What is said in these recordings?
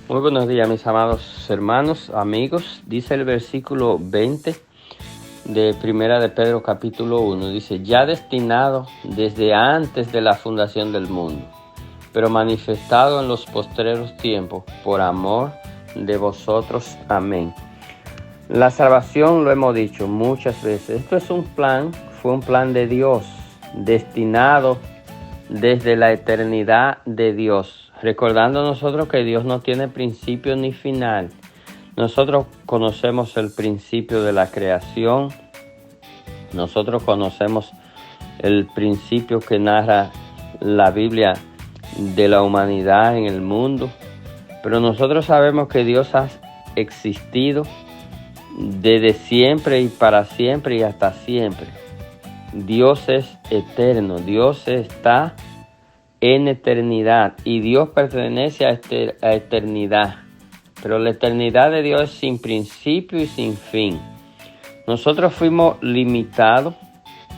Muy buenos días, mis amados hermanos, amigos. Dice el versículo 20 de Primera de Pedro capítulo 1. Dice, ya destinado desde antes de la fundación del mundo, pero manifestado en los postreros tiempos, por amor de vosotros. Amén. La salvación, lo hemos dicho muchas veces, esto es fue un plan de Dios, destinado desde la eternidad de Dios. Recordando nosotros que Dios no tiene principio ni final. Nosotros conocemos el principio de la creación. Nosotros conocemos el principio que narra la Biblia de la humanidad en el mundo. Pero nosotros sabemos que Dios ha existido desde siempre y para siempre y hasta siempre. Dios es eterno, Dios está en eternidad y Dios pertenece a eternidad. Pero la eternidad de Dios es sin principio y sin fin. Nosotros fuimos limitados,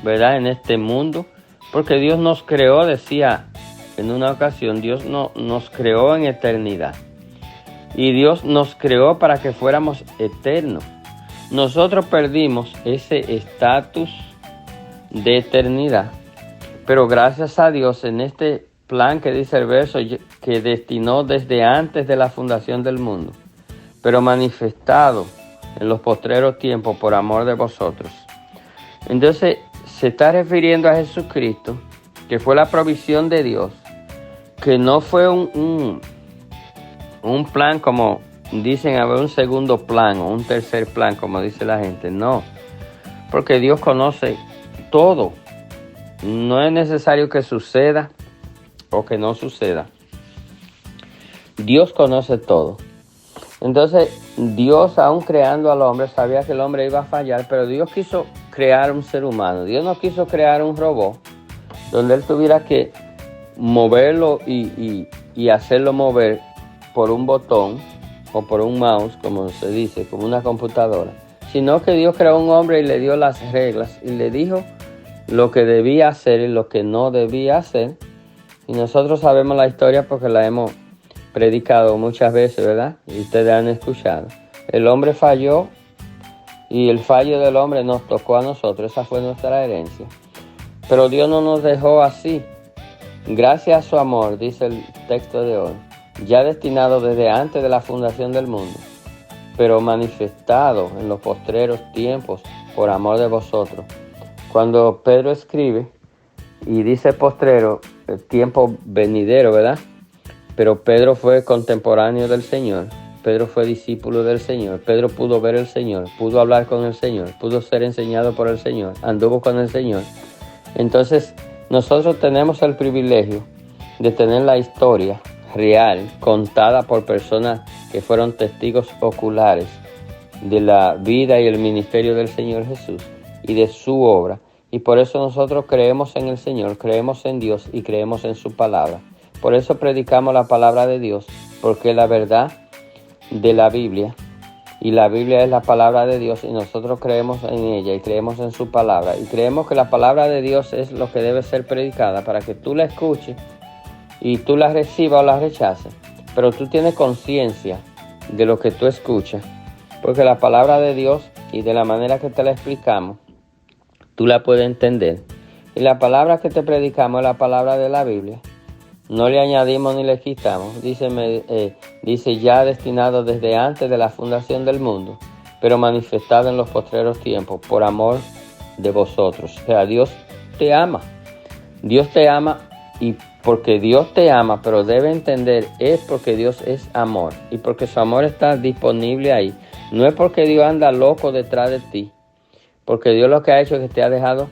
¿verdad?, en este mundo, porque Dios nos creó, decía en una ocasión, Dios nos creó en eternidad. Y Dios nos creó para que fuéramos eternos. Nosotros perdimos ese estatus de eternidad, pero gracias a Dios en este plan que dice el verso, que destinó desde antes de la fundación del mundo, pero manifestado en los postreros tiempos por amor de vosotros. Entonces se está refiriendo a Jesucristo, que fue la provisión de Dios, que no fue un plan como dicen, haber un segundo plan o un tercer plan, como dice la gente. No, porque Dios conoce todo. No es necesario que suceda o que no suceda. Dios conoce todo. Entonces, Dios, aún creando al hombre, sabía que el hombre iba a fallar, pero Dios quiso crear un ser humano. Dios no quiso crear un robot donde él tuviera que moverlo y hacerlo mover por un botón o por un mouse, como se dice, como una computadora, sino que Dios creó un hombre y le dio las reglas y le dijo lo que debía hacer y lo que no debía hacer. Y nosotros sabemos la historia porque la hemos predicado muchas veces, ¿verdad? Y ustedes han escuchado. El hombre falló y el fallo del hombre nos tocó a nosotros. Esa fue nuestra herencia. Pero Dios no nos dejó así. Gracias a su amor, dice el texto de hoy, ya destinado desde antes de la fundación del mundo, pero manifestado en los postreros tiempos por amor de vosotros. Cuando Pedro escribe y dice postrero, el tiempo venidero, ¿verdad? Pero Pedro fue contemporáneo del Señor, Pedro fue discípulo del Señor, Pedro pudo ver el Señor, pudo hablar con el Señor, pudo ser enseñado por el Señor, anduvo con el Señor. Entonces, nosotros tenemos el privilegio de tener la historia real, contada por personas que fueron testigos oculares de la vida y el ministerio del Señor Jesús y de su obra. Y por eso nosotros creemos en el Señor, creemos en Dios y creemos en su palabra. Por eso predicamos la palabra de Dios, porque es la verdad de la Biblia. Y la Biblia es la palabra de Dios y nosotros creemos en ella y creemos en su palabra. Y creemos que la palabra de Dios es lo que debe ser predicada para que tú la escuches y tú la recibas o la rechaces. Pero tú tienes conciencia de lo que tú escuchas, porque la palabra de Dios y de la manera que te la explicamos, tú la puedes entender. Y la palabra que te predicamos es la palabra de la Biblia. No le añadimos ni le quitamos. Dice ya destinado desde antes de la fundación del mundo, pero manifestado en los postreros tiempos por amor de vosotros. O sea, Dios te ama. Dios te ama y porque Dios te ama, pero debe entender, es porque Dios es amor y porque su amor está disponible ahí. No es porque Dios anda loco detrás de ti, porque Dios lo que ha hecho es que te ha dejado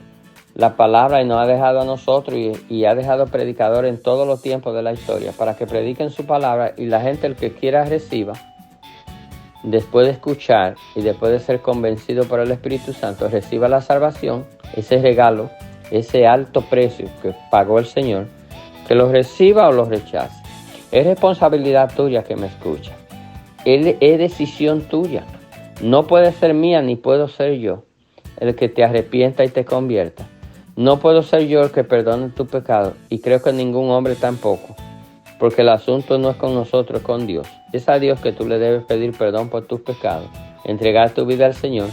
la palabra y nos ha dejado a nosotros y ha dejado predicadores en todos los tiempos de la historia para que prediquen su palabra y la gente, el que quiera, reciba. Después de escuchar y después de ser convencido por el Espíritu Santo, reciba la salvación, ese regalo, ese alto precio que pagó el Señor, que lo reciba o lo rechace. Es responsabilidad tuya que me escucha. Es decisión tuya. No puede ser mía ni puedo ser yo el que te arrepienta y te convierta. No puedo ser yo el que perdone tu pecado y creo que ningún hombre tampoco porque el asunto no es con nosotros, es con Dios. Es a Dios que tú le debes pedir perdón por tus pecados, entregar tu vida al Señor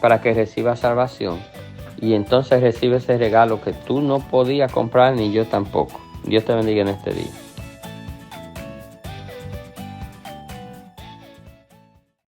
para que recibas salvación y entonces recibes ese regalo que tú no podías comprar ni yo tampoco. Dios te bendiga en este día.